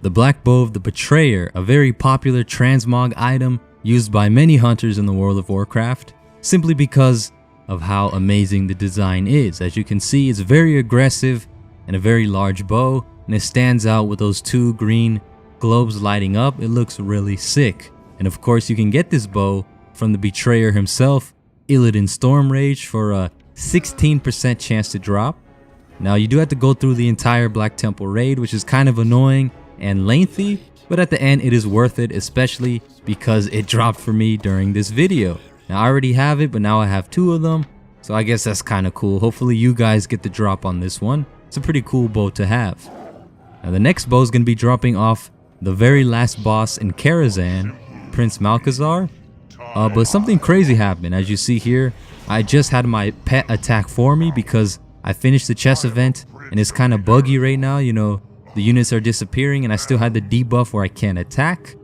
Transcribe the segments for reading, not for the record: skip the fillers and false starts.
The Black Bow of the Betrayer, a very popular transmog item used by many hunters in the World of Warcraft, simply because of how amazing the design is. As you can see, it's very aggressive and a very large bow, and it stands out with those two green globes lighting up. It looks really sick. And of course, you can get this bow from the Betrayer himself, Illidan Stormrage, for a 16% chance to drop. Now, you do have to go through the entire Black Temple raid, which is kind of annoying and lengthy, but at the end it is worth it, especially because it dropped for me during this video. Now, I already have it, but now I have two of them, so I guess that's kind of cool. Hopefully you guys get the drop on this one. It's a pretty cool bow to have. Now, the next bow is going to be dropping off the very last boss in Karazhan, Prince Malchezaar. But something crazy happened. As you see here, I just had my pet attack for me because I finished the chess event, and it's kind of buggy right now. You know, the units are disappearing, and I still had the debuff where I can't attack.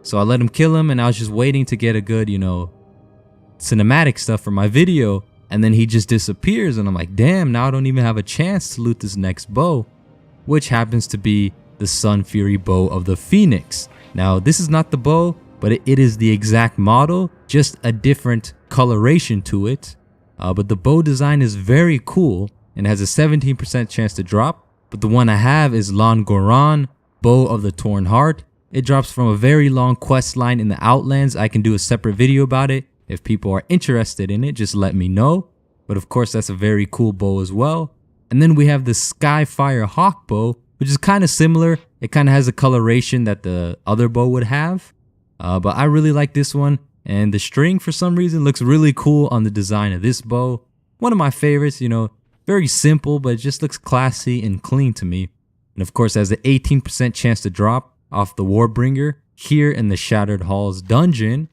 So I let him kill him, and I was just waiting to get a good, you know, cinematic stuff for my video. And then he just disappears, and I'm like, damn, now I don't even have a chance to loot this next bow, which happens to be the Sunfury Bow of the Phoenix. Now, this is not the bow, but it is the exact model, just a different coloration to it. But the bow design is very cool and has a 17% chance to drop. But the one I have is Lohn'goron, Bow of the Torn Heart. It drops from a very long quest line in the Outlands. I can do a separate video about it. If people are interested in it, just let me know. But of course, that's a very cool bow as well. And then we have the Skyfire Hawk-Bow, which is kind of similar. It kind of has a coloration that the other bow would have. But I really like this one. And the string, for some reason, looks really cool on the design of this bow. One of my favorites, you know, very simple, but it just looks classy and clean to me. And of course, has an 18% chance to drop off the Warbringer here in the Shattered Halls dungeon.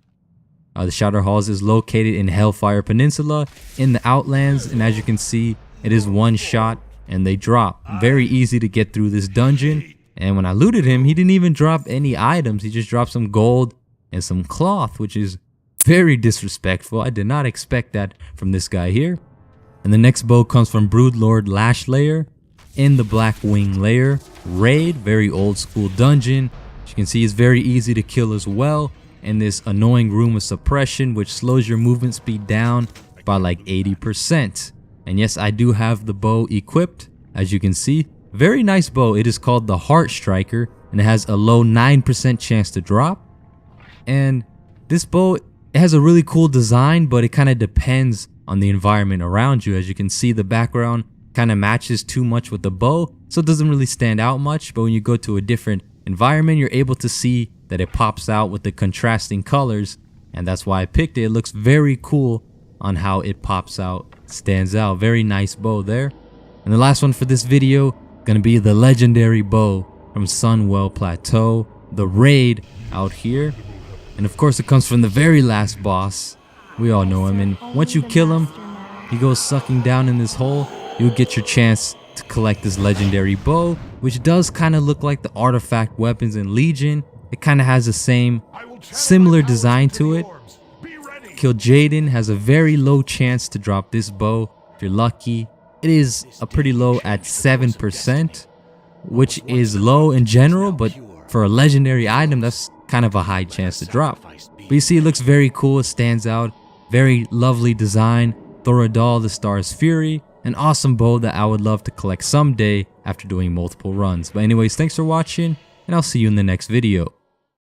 The Shattered Halls is located in Hellfire Peninsula in the Outlands, and as you can see, it is one shot and they drop. Very easy to get through this dungeon, and when I looted him, he didn't even drop any items. He just dropped some gold and some cloth, which is very disrespectful. I did not expect that from this guy here. And the next bow comes from Broodlord Lashlayer in the Blackwing Lair raid, very old school dungeon. As you can see, it's very easy to kill as well, and this annoying room of suppression, which slows your movement speed down by like 80%. And yes, I do have the bow equipped, as you can see. Very nice bow. It is called the Heartstriker, and it has a low 9% chance to drop. And this bow, it has a really cool design, but it kind of depends on the environment around you. As you can see, the background kind of matches too much with the bow, so it doesn't really stand out much. But when you go to a different environment, you're able to see that it pops out with the contrasting colors, and that's why I picked it. It looks very cool on how it pops out, stands out. Very nice bow there. And the last one for this video, gonna be the legendary bow from Sunwell Plateau, the raid out here. And of course, it comes from the very last boss. We all know him, and once you kill him, he goes sucking down in this hole. You'll get your chance to collect this legendary bow, which does kind of look like the artifact weapons in Legion. It kind of has the same similar design to it. Kil'jaeden has a very low chance to drop this bow if you're lucky. It is a pretty low at 7%, which is low in general, but for a legendary item, that's kind of a high chance to drop. But you see, it looks very cool. It stands out. Very lovely design. Thori'dal, the Star's Fury. An awesome bow that I would love to collect someday after doing multiple runs. But anyways, thanks for watching, and I'll see you in the next video.